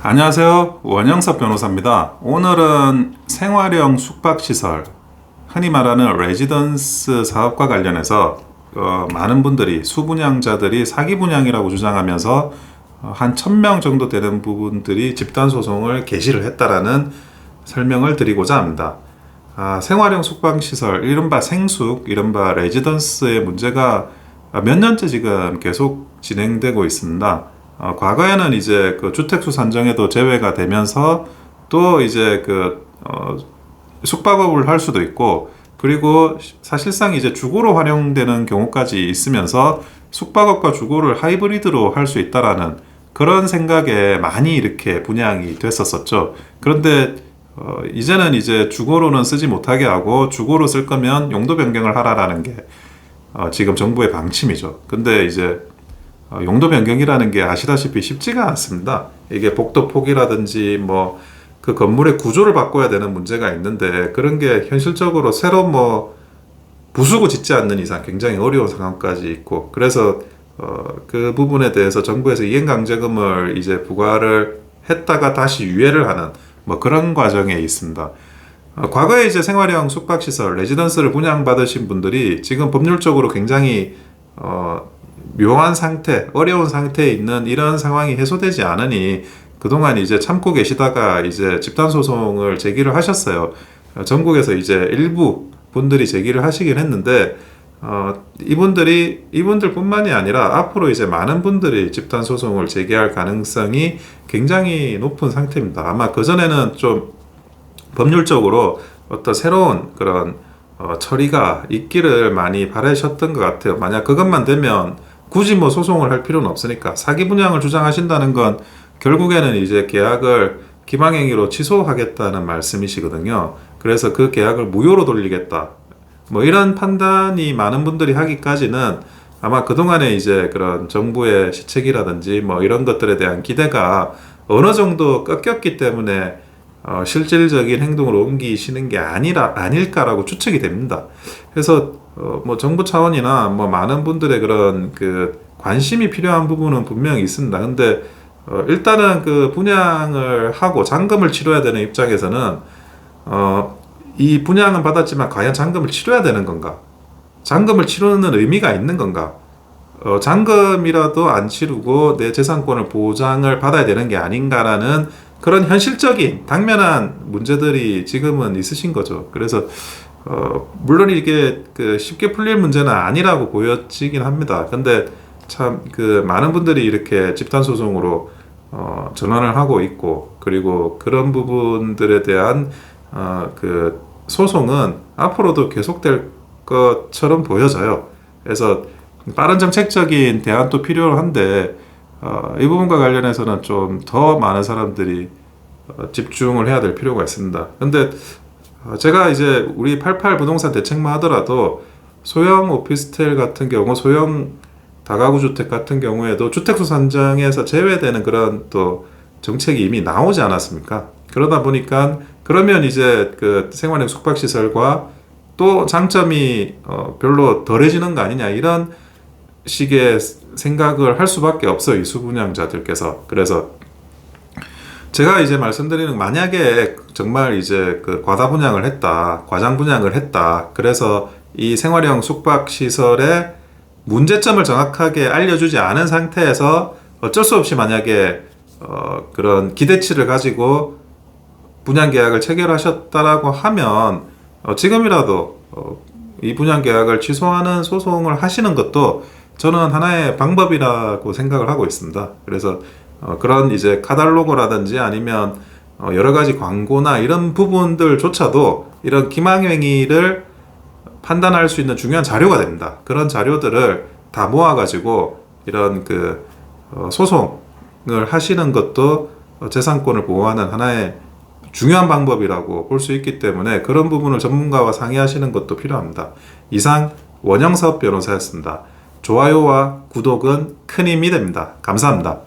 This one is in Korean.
안녕하세요. 원영섭 변호사입니다. 오늘은 생활형 숙박시설, 흔히 말하는 레지던스 사업과 관련해서 많은 분들이, 수분양자들이 사기 분양이라고 주장하면서 한 1000명 정도 되는 부분들이 집단소송을 개시를 했다라는 설명을 드리고자 합니다. 생활형 숙박시설, 이른바 생숙, 이른바 레지던스의 문제가 몇 년째 지금 계속 진행되고 있습니다. 과거에는 이제 그 주택수 산정에도 제외가 되면서 또 이제 숙박업을 할 수도 있고, 그리고 사실상 이제 주거로 활용되는 경우까지 있으면서 숙박업과 주거를 하이브리드로 할 수 있다라는 그런 생각에 많이 이렇게 분양이 됐었었죠. 그런데 이제는 이제 주거로는 쓰지 못하게 하고 주거로 쓸 거면 용도 변경을 하라라는 게 지금 정부의 방침이죠. 근데 이제 용도 변경이라는 게 아시다시피 쉽지가 않습니다. 이게 복도 폭이라든지 그 건물의 구조를 바꿔야 되는 문제가 있는데, 그런 게 현실적으로 새로 부수고 짓지 않는 이상 굉장히 어려운 상황까지 있고, 그래서 그 부분에 대해서 정부에서 이행강제금을 이제 부과를 했다가 다시 유예를 하는 그런 과정에 있습니다. 과거에 이제 생활형 숙박시설, 레지던스를 분양받으신 분들이 지금 법률적으로 굉장히 묘한 상태, 어려운 상태에 있는 이런 상황이 해소되지 않으니 그동안 이제 참고 계시다가 이제 집단소송을 제기를 하셨어요. 전국에서 이제 일부 분들이 제기를 하시긴 했는데, 이분들뿐만이 아니라 앞으로 이제 많은 분들이 집단소송을 제기할 가능성이 굉장히 높은 상태입니다. 아마 그전에는 좀 법률적으로 어떤 새로운 그런 처리가 있기를 많이 바라셨던 것 같아요. 만약 그것만 되면 굳이 소송을 할 필요는 없으니까. 사기 분양을 주장하신다는 건 결국에는 이제 계약을 기망행위로 취소하겠다는 말씀이시거든요. 그래서 그 계약을 무효로 돌리겠다, 이런 판단이 많은 분들이 하기까지는 아마 그동안에 이제 그런 정부의 시책이라든지 이런 것들에 대한 기대가 어느 정도 꺾였기 때문에 실질적인 행동으로 옮기시는 게 아닐까라고 추측이 됩니다. 그래서 정부 차원이나 많은 분들의 그런 관심이 필요한 부분은 분명히 있습니다. 근데 일단은 그 분양을 하고 잔금을 치러야 되는 입장에서는 이 분양은 받았지만 과연 잔금을 치러야 되는 건가? 잔금을 치르는 의미가 있는 건가? 잔금이라도 안 치르고 내 재산권을 보장을 받아야 되는 게 아닌가라는 그런 현실적인 당면한 문제들이 지금은 있으신 거죠. 그래서 물론 이게 쉽게 풀릴 문제는 아니라고 보여지긴 합니다. 근데 참 많은 분들이 이렇게 집단소송으로 전환을 하고 있고, 그리고 그런 부분들에 대한 소송은 앞으로도 계속될 것처럼 보여져요. 그래서 빠른 정책적인 대안도 필요한데, 이 부분과 관련해서는 좀 더 많은 사람들이 집중을 해야 될 필요가 있습니다. 근데 제가 이제 우리 88 부동산 대책만 하더라도 소형 오피스텔 같은 경우, 소형 다가구 주택 같은 경우에도 주택수 산정에서 제외되는 그런 또 정책이 이미 나오지 않았습니까? 그러다 보니까 그러면 이제 생활형 숙박시설과 또 장점이 별로 덜해지는 거 아니냐, 이런 식의 생각을 할 수밖에 없어요, 이 수분양자들께서. 그래서 제가 이제 말씀드리는, 만약에 정말 이제 과다 분양을 했다, 과장 분양을 했다, 그래서 이 생활형 숙박시설의 문제점을 정확하게 알려주지 않은 상태에서 어쩔 수 없이 만약에 그런 기대치를 가지고 분양 계약을 체결하셨다라고 하면 지금이라도 이 분양 계약을 취소하는 소송을 하시는 것도 저는 하나의 방법이라고 생각을 하고 있습니다. 그래서 그런 이제 카탈로그라든지 아니면 여러 가지 광고나 이런 부분들조차도 이런 기망행위를 판단할 수 있는 중요한 자료가 됩니다. 그런 자료들을 다 모아가지고 이런 소송을 하시는 것도 재산권을 보호하는 하나의 중요한 방법이라고 볼 수 있기 때문에 그런 부분을 전문가와 상의하시는 것도 필요합니다. 이상 원영섭 변호사였습니다. 좋아요와 구독은 큰 힘이 됩니다. 감사합니다.